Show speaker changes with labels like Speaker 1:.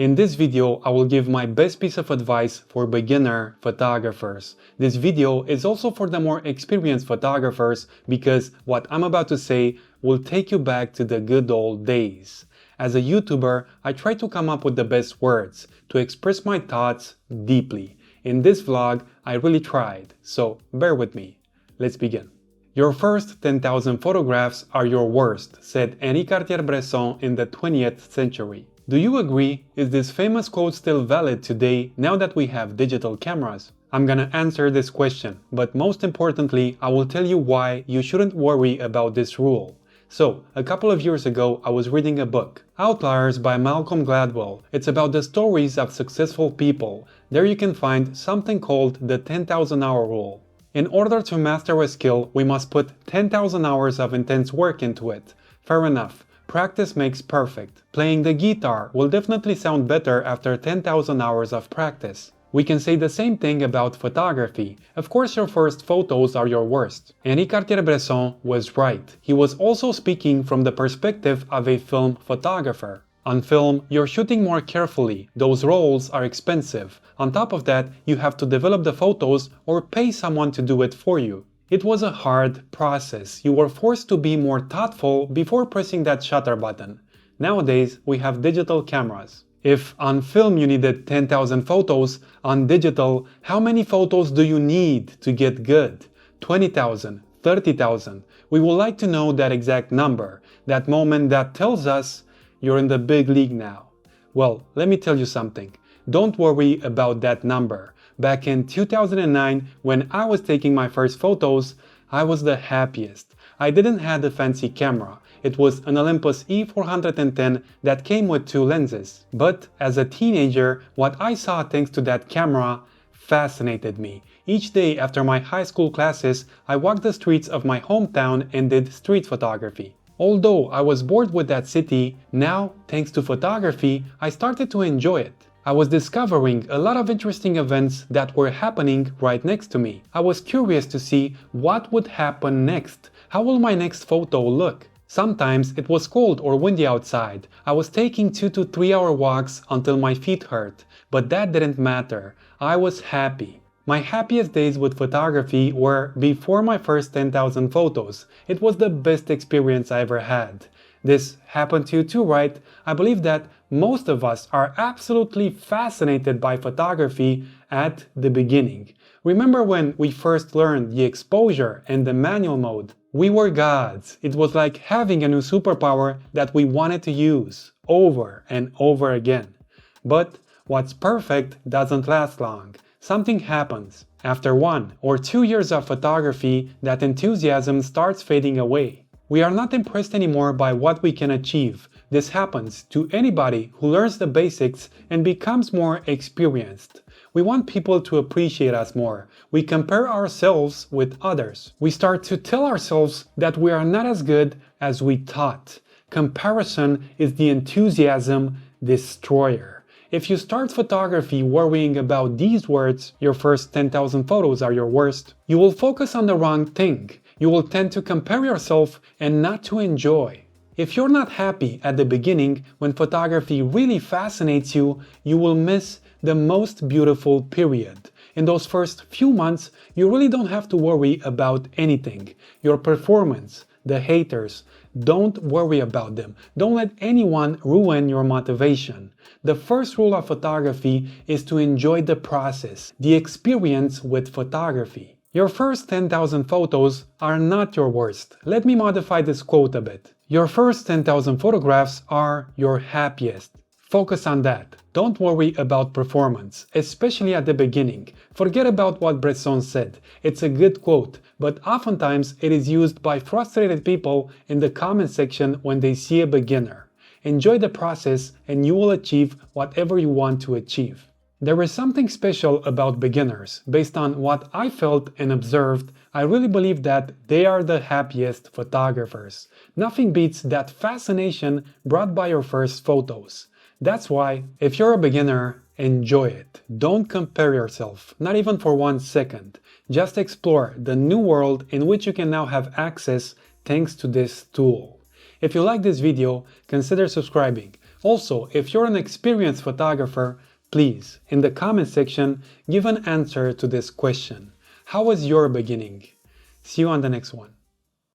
Speaker 1: In this video, I will give my best piece of advice for beginner photographers. This video is also for the more experienced photographers because what I'm about to say will take you back to the good old days. As a YouTuber, I try to come up with the best words to express my thoughts deeply. In this vlog, I really tried, so bear with me. Let's begin. Your first 10,000 photographs are your worst, said Henri Cartier-Bresson in the 20th century. Do you agree? Is this famous quote still valid today now that we have digital cameras? I'm gonna answer this question, but most importantly, I will tell you why you shouldn't worry about this rule. So, a couple of years ago, I was reading a book, Outliers by Malcolm Gladwell. It's about the stories of successful people. There you can find something called the 10,000 hour rule. In order to master a skill, we must put 10,000 hours of intense work into it. Fair enough. Practice makes perfect. Playing the guitar will definitely sound better after 10,000 hours of practice. We can say the same thing about photography. Of course, your first photos are your worst. Henri Cartier-Bresson was right. He was also speaking from the perspective of a film photographer. On film, you're shooting more carefully. Those rolls are expensive. On top of that, you have to develop the photos or pay someone to do it for you. It was a hard process. You were forced to be more thoughtful before pressing that shutter button. Nowadays, we have digital cameras. If on film you needed 10,000 photos, on digital, how many photos do you need to get good? 20,000, 30,000. We would like to know that exact number, that moment that tells us you're in the big league now. Well, let me tell you something. Don't worry about that number. Back in 2009, when I was taking my first photos, I was the happiest. I didn't have a fancy camera. It was an Olympus E410 that came with 2 lenses. But as a teenager, what I saw thanks to that camera fascinated me. Each day after my high school classes, I walked the streets of my hometown and did street photography. Although I was bored with that city, now, thanks to photography, I started to enjoy it. I was discovering a lot of interesting events that were happening right next to me. I was curious to see what would happen next. How will my next photo look? Sometimes it was cold or windy outside. I was taking 2 to 3 hour walks until my feet hurt. But that didn't matter. I was happy. My happiest days with photography were before my first 10,000 photos. It was the best experience I ever had. This happened to you too, right? I believe that most of us are absolutely fascinated by photography at the beginning. Remember when we first learned the exposure and the manual mode? We were gods. It was like having a new superpower that we wanted to use over and over again. But what's perfect doesn't last long. Something happens. After 1 or 2 years of photography, that enthusiasm starts fading away. We are not impressed anymore by what we can achieve. This happens to anybody who learns the basics and becomes more experienced. We want people to appreciate us more. We compare ourselves with others. We start to tell ourselves that we are not as good as we thought. Comparison is the enthusiasm destroyer. If you start photography worrying about these words, your first 10,000 photos are your worst, you will focus on the wrong thing. You will tend to compare yourself and not to enjoy. If you're not happy at the beginning, when photography really fascinates you, you will miss the most beautiful period. In those first few months, you really don't have to worry about anything. Your performance, the haters, don't worry about them. Don't let anyone ruin your motivation. The first rule of photography is to enjoy the process, the experience with photography. Your first 10,000 photos are not your worst. Let me modify this quote a bit. Your first 10,000 photographs are your happiest. Focus on that. Don't worry about performance, especially at the beginning. Forget about what Bresson said. It's a good quote, but oftentimes it is used by frustrated people in the comment section when they see a beginner. Enjoy the process and you will achieve whatever you want to achieve. There is something special about beginners. Based on what I felt and observed, I really believe that they are the happiest photographers. Nothing beats that fascination brought by your first photos. That's why, if you're a beginner, enjoy it. Don't compare yourself, not even for 1 second. Just explore the new world in which you can now have access thanks to this tool. If you like this video, consider subscribing. Also, if you're an experienced photographer, please, in the comment section, give an answer to this question. How was your beginning? See you on the next one.